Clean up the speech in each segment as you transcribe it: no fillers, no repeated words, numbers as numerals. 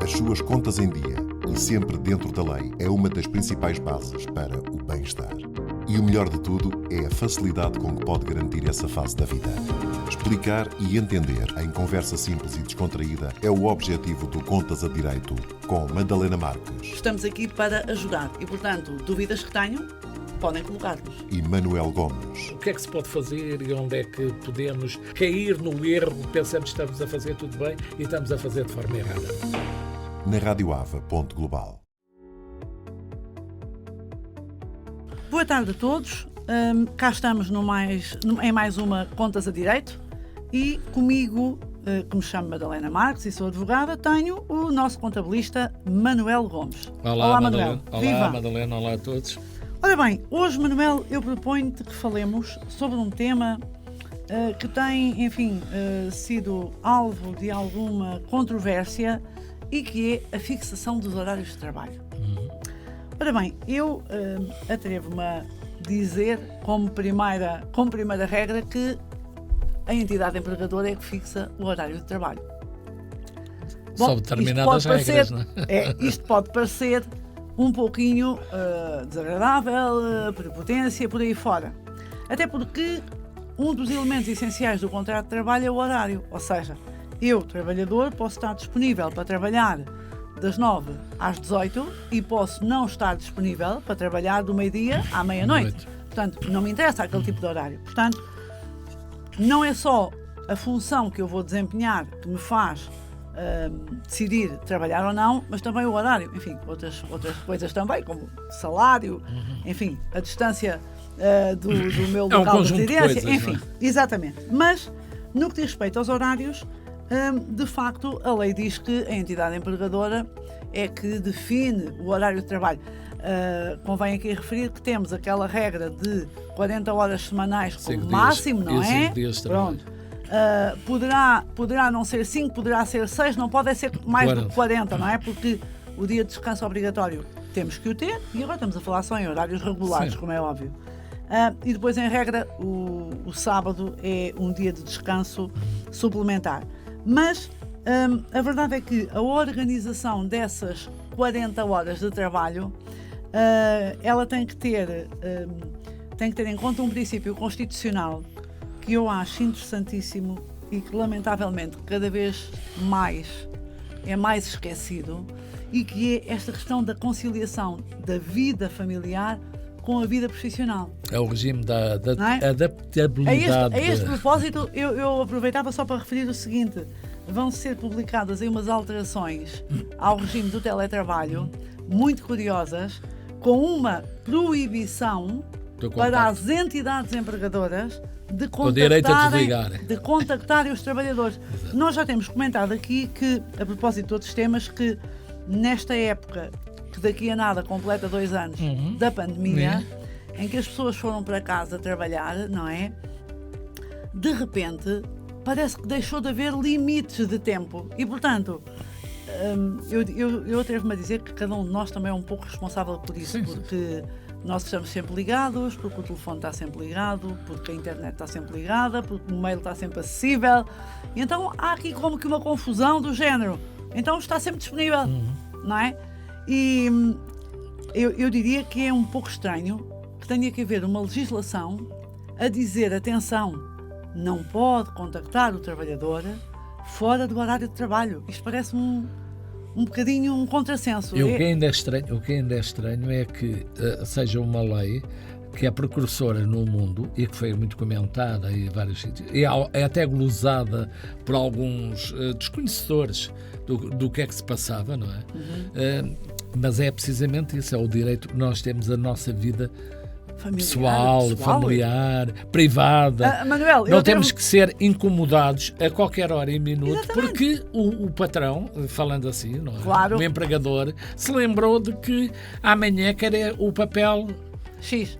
as suas contas em dia e sempre dentro da lei é uma das principais bases para o bem-estar. E o melhor de tudo é a facilidade com que pode garantir essa fase da vida. Explicar e entender em conversa simples e descontraída é o objetivo do Contas a Direito com Madalena Marques. Estamos aqui para ajudar e, portanto, dúvidas que tenham, podem colocar-nos. E Manuel Gomes. O que é que se pode fazer e onde é que podemos cair no erro? Pensamos que estamos a fazer tudo bem e estamos a fazer de forma errada. Na radioava.global. Boa tarde a todos. Cá estamos em mais uma Contas a Direito e comigo, que me chamo Madalena Marques e sou advogada, tenho o nosso contabilista Manuel Gomes. Olá Manuel. Manuel. Viva. Olá Madalena, olá a todos. Ora bem, hoje, Manuel, eu proponho-te que falemos sobre um tema que tem, enfim, sido alvo de alguma controvérsia e que é a fixação dos horários de trabalho. Ora bem, eu atrevo-me a dizer, como primeira regra, que a entidade empregadora é que fixa o horário de trabalho. Bom, sob determinadas regras, não é? Isto pode parecer um pouquinho desagradável, prepotência, por aí fora. Até porque um dos elementos essenciais do contrato de trabalho é o horário. Ou seja, eu, trabalhador, posso estar disponível para trabalhar das 9 às 18 e posso não estar disponível para trabalhar do meio-dia à meia-noite. Portanto, não me interessa aquele tipo de horário. Portanto, não é só a função que eu vou desempenhar que me faz decidir trabalhar ou não, mas também o horário, enfim, outras coisas também, como salário, enfim, a distância do meu local de residência, enfim, exatamente. Mas, no que diz respeito aos horários, de facto, a lei diz que a entidade empregadora é que define o horário de trabalho. Convém aqui referir que temos aquela regra de 40 horas semanais como máximo, não é? Pronto. Poderá não ser 5, poderá ser 6, não pode ser mais do que 40, não é? Porque o dia de descanso obrigatório temos que o ter e agora estamos a falar só em horários regulares, como é óbvio. E depois, em regra, o sábado é um dia de descanso suplementar. Mas a verdade é que a organização dessas 40 horas de trabalho, ela tem que ter em conta um princípio constitucional que eu acho interessantíssimo e que, lamentavelmente, cada vez mais é mais esquecido, e que é esta questão da conciliação da vida familiar com a vida profissional. É o regime da adaptabilidade. A este propósito, eu aproveitava só para referir o seguinte: vão ser publicadas aí umas alterações ao regime do teletrabalho, muito curiosas, com uma proibição para as entidades empregadoras de contactarem os trabalhadores. Nós já temos comentado aqui que, a propósito de outros temas, que nesta época, que daqui a nada completa 2 anos da pandemia, em que as pessoas foram para casa trabalhar, não é? De repente, parece que deixou de haver limites de tempo e, portanto, eu atrevo-me a dizer que cada um de nós também é um pouco responsável por isso, porque nós estamos sempre ligados, porque o telefone está sempre ligado, porque a internet está sempre ligada, porque o mail está sempre acessível. E então há aqui como que uma confusão do género. Então está sempre disponível, não é? E eu diria que é um pouco estranho que tenha que haver uma legislação a dizer, atenção, não pode contactar o trabalhador fora do horário de trabalho. Isto parece-me um bocadinho um contrassenso. O que ainda é estranho é que seja uma lei que é precursora no mundo e que foi muito comentada em vários sítios, e é até glosada por alguns desconhecedores do que é que se passava, não é? Mas é precisamente isso, é o direito que nós temos a nossa vida pessoal, familiar, privada. Manuel, não temos que ser incomodados a qualquer hora e minuto. Exatamente. Porque o patrão, falando assim, não é? Claro. O empregador, se lembrou de que amanhã quer o papel X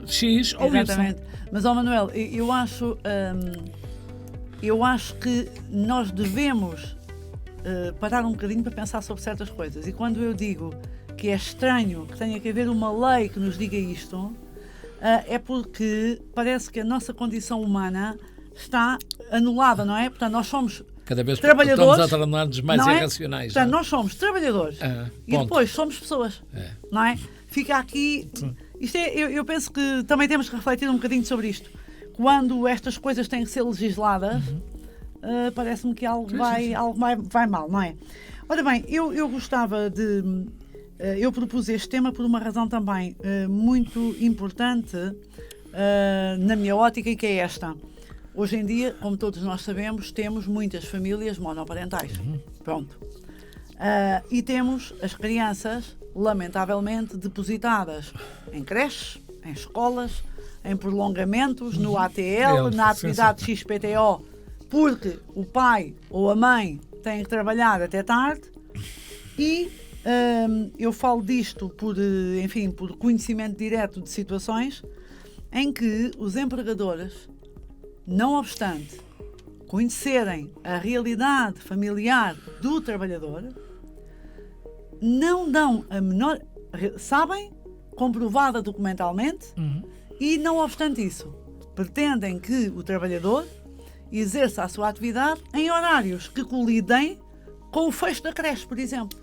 ou exatamente. Mas, Manuel, eu acho que nós devemos parar um bocadinho para pensar sobre certas coisas. E quando eu digo que é estranho que tenha que haver uma lei que nos diga isto, é porque parece que a nossa condição humana está anulada, não é? Portanto, nós somos Cada vez trabalhadores, estamos a tornar-nos mais irracionais. Portanto, nós somos trabalhadores e depois somos pessoas. Não é? Fica aqui... Isto eu penso que também temos que refletir um bocadinho sobre isto. Quando estas coisas têm que ser legisladas, parece-me que algo vai mal, não é? Ora bem, eu gostava de... eu propus este tema por uma razão também muito importante na minha ótica, e que é esta. Hoje em dia, como todos nós sabemos, temos muitas famílias monoparentais. Pronto. E temos as crianças, lamentavelmente, depositadas em creches, em escolas, em prolongamentos, no ATL, na atividade XPTO, porque o pai ou a mãe têm que trabalhar até tarde. E eu falo disto por conhecimento direto de situações em que os empregadores, não obstante conhecerem a realidade familiar do trabalhador, não dão a menor... Sabem, comprovada documentalmente, e não obstante isso, pretendem que o trabalhador exerça a sua atividade em horários que colidem com o fecho da creche, por exemplo.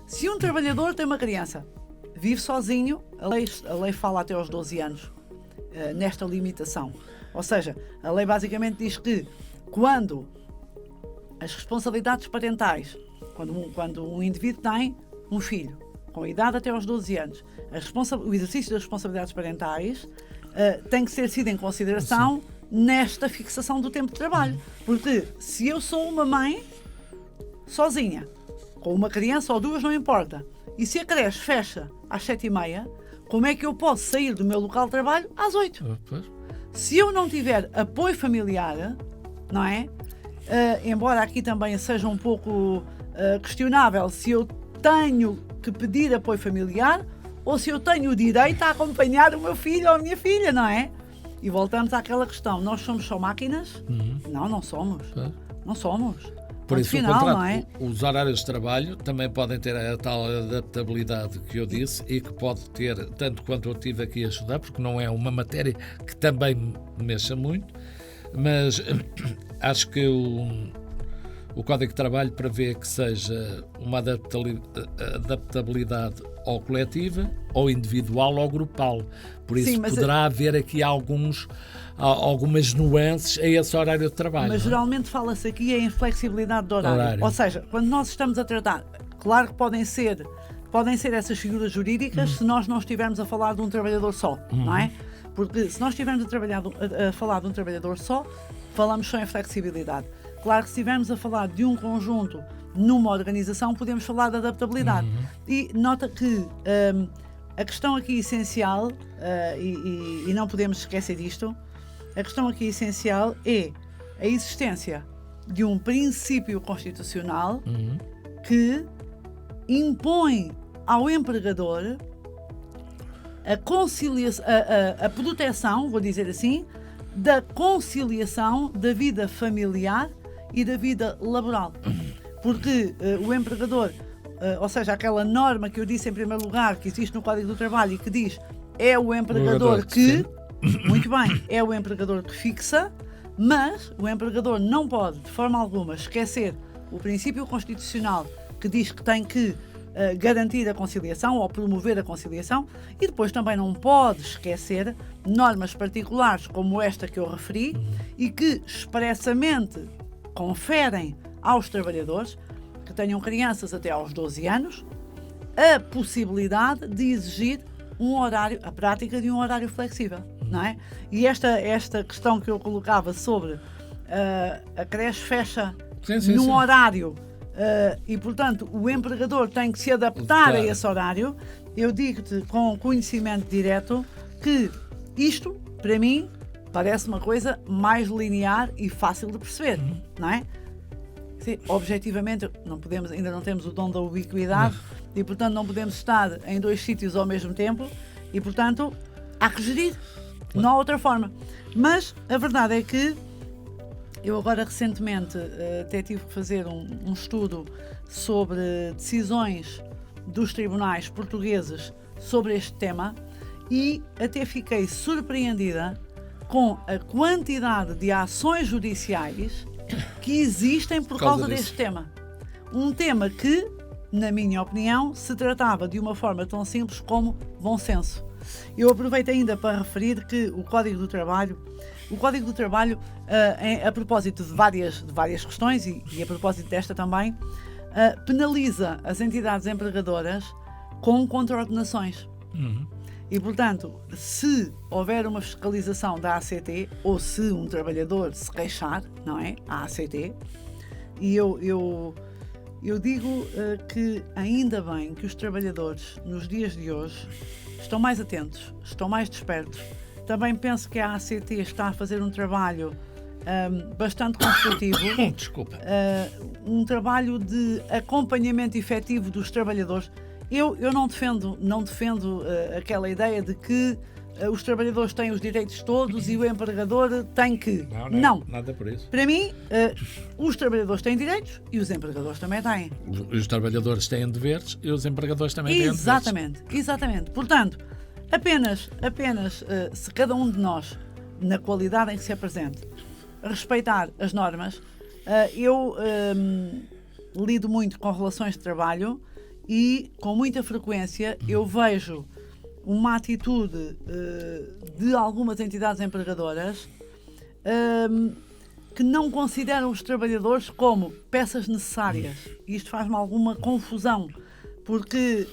Se um trabalhador tem uma criança, vive sozinho, a lei fala até aos 12 anos, nesta limitação. Ou seja, a lei basicamente diz que quando as responsabilidades parentais, quando um indivíduo tem um filho com idade até aos 12 anos, o exercício das responsabilidades parentais tem que ser tido em consideração nesta fixação do tempo de trabalho. Porque se eu sou uma mãe sozinha, com uma criança ou duas, não importa, e se a creche fecha às 7h30, como é que eu posso sair do meu local de trabalho às 8h? Se eu não tiver apoio familiar, não é? Embora aqui também seja um pouco questionável se eu tenho que pedir apoio familiar ou se eu tenho o direito a acompanhar o meu filho ou a minha filha, não é? E voltamos àquela questão, nós somos só máquinas? Não somos. Não somos. Por isso, final, o contrato, não é? Os horários de trabalho também podem ter a tal adaptabilidade que eu disse e que pode ter, tanto quanto eu tive aqui a estudar, porque não é uma matéria que também me mexa muito, mas acho que o Código de Trabalho prevê que seja uma adaptabilidade ou coletiva, ou individual, ou grupal. Por isso poderá haver aqui algumas nuances a esse horário de trabalho. Mas geralmente fala-se aqui em flexibilidade de horário. Ou seja, quando nós estamos a tratar, claro que podem ser essas figuras jurídicas se nós não estivermos a falar de um trabalhador só, não é? Porque se nós estivermos a falar de um trabalhador só, falamos só em flexibilidade. Claro que se estivermos a falar de um conjunto numa organização, podemos falar de adaptabilidade. E nota que a questão aqui essencial, e não podemos esquecer disto, a questão aqui essencial é a existência de um princípio constitucional que impõe ao empregador a proteção, vou dizer assim, da conciliação da vida familiar e da vida laboral. Porque o empregador, ou seja, aquela norma que eu disse em primeiro lugar, que existe no Código do Trabalho e que diz é o empregador que... Muito bem, é o empregador que fixa, mas o empregador não pode, de forma alguma, esquecer o princípio constitucional que diz que tem que garantir a conciliação ou promover a conciliação, e depois também não pode esquecer normas particulares como esta que eu referi e que expressamente conferem aos trabalhadores que tenham crianças até aos 12 anos a possibilidade de exigir a prática de um horário flexível, não é? E esta questão que eu colocava sobre a creche fecha num horário e, portanto, o empregador tem que se adaptar a esse horário, eu digo-te com conhecimento direto que isto, para mim, parece uma coisa mais linear e fácil de perceber, não é? Sim, objetivamente, ainda não temos o dom da ubiquidade e, portanto, não podemos estar em dois sítios ao mesmo tempo e, portanto, há que gerir. Não há outra forma. Mas a verdade é que eu agora recentemente até tive que fazer um estudo sobre decisões dos tribunais portugueses sobre este tema e até fiquei surpreendida com a quantidade de ações judiciais que existem por causa deste tema. Um tema que, na minha opinião, se tratava de uma forma tão simples como bom senso. Eu aproveito ainda para referir que o Código do Trabalho, a propósito de várias questões e a propósito desta também, penaliza as entidades empregadoras com contraordenações. E, portanto, se houver uma fiscalização da ACT, ou se um trabalhador se queixar, não é? A ACT, e eu digo que ainda bem que os trabalhadores, nos dias de hoje, estão mais atentos, estão mais despertos. Também penso que a ACT está a fazer um trabalho bastante construtivo. Desculpa. Um trabalho de acompanhamento efetivo dos trabalhadores. Eu não defendo aquela ideia de que os trabalhadores têm os direitos todos e o empregador tem que. Não. Nada por isso. Para mim, os trabalhadores têm direitos e os empregadores também têm. Os trabalhadores têm deveres e os empregadores também têm deveres. Exatamente. Portanto, apenas se cada um de nós, na qualidade em que se apresente, respeitar as normas, eu lido muito com relações de trabalho e, com muita frequência, eu vejo uma atitude de algumas entidades empregadoras que não consideram os trabalhadores como peças necessárias. E isto faz-me alguma confusão, porque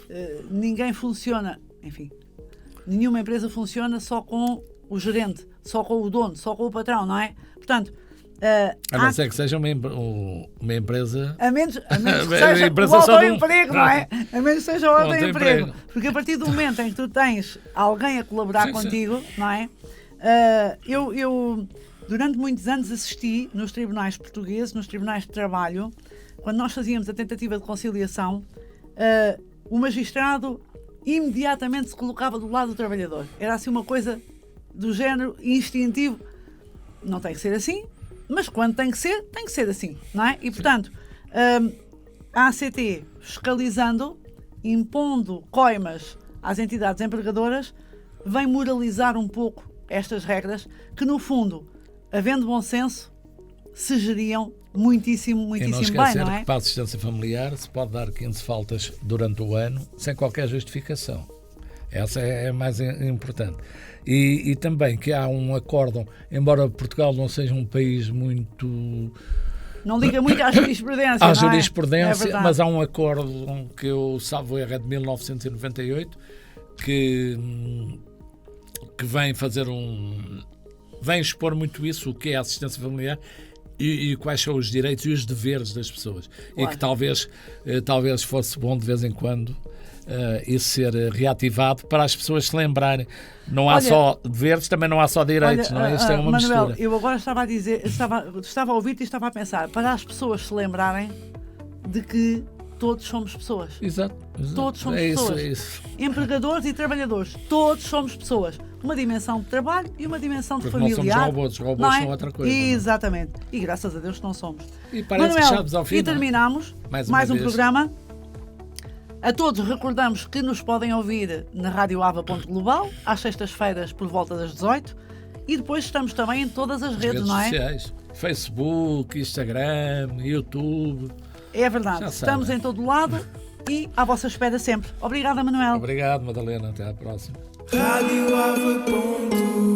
ninguém funciona, enfim, nenhuma empresa funciona só com o gerente, só com o dono, só com o patrão, não é? Portanto, a não ser que seja uma empresa. A menos que seja o autoemprego, não é? A menos que seja o autoemprego. Porque a partir do momento em que tu tens alguém a colaborar contigo, não é? Eu, durante muitos anos, assisti nos tribunais portugueses, nos tribunais de trabalho, quando nós fazíamos a tentativa de conciliação, o magistrado imediatamente se colocava do lado do trabalhador. Era assim uma coisa do género instintivo. Não tem que ser assim. Mas quando tem que ser assim, não é? E, portanto, a ACT, fiscalizando, impondo coimas às entidades empregadoras, vem moralizar um pouco estas regras que, no fundo, havendo bom senso, se geriam muitíssimo bem, não é? Que para a assistência familiar se pode dar 15 faltas durante o ano sem qualquer justificação. Essa é mais importante. E também que há um acórdão, embora Portugal não seja um país muito... Não liga muito à jurisprudência, jurisprudência, mas há um acórdão que eu salvo é de 1998 que vem fazer vem expor muito isso, o que é a assistência familiar e quais são os direitos e os deveres das pessoas. Claro. E que talvez fosse bom de vez em quando isso ser reativado para as pessoas se lembrarem. Não há só deveres, também não há só direitos, não é? Isto é uma Manuel, mistura. Eu agora estava a dizer, estava a ouvir-te e estava a pensar, para as pessoas se lembrarem de que todos somos pessoas. Exato. Todos somos pessoas. Isso. Empregadores e trabalhadores, todos somos pessoas. Uma dimensão de trabalho e uma dimensão de porque familiar. Não somos robôs são outra coisa. Exatamente. Não é? E graças a Deus que não somos. E parece Manuel, que chegamos ao fim. E terminamos mais um programa. A todos recordamos que nos podem ouvir na radioava.global às sextas-feiras por volta das 18 e depois estamos também em todas as redes, não é? Sociais. Facebook, Instagram, YouTube. É verdade. Estamos em todo lado e à vossa espera sempre. Obrigada, Manuel. Obrigado, Madalena. Até à próxima. Radioava.global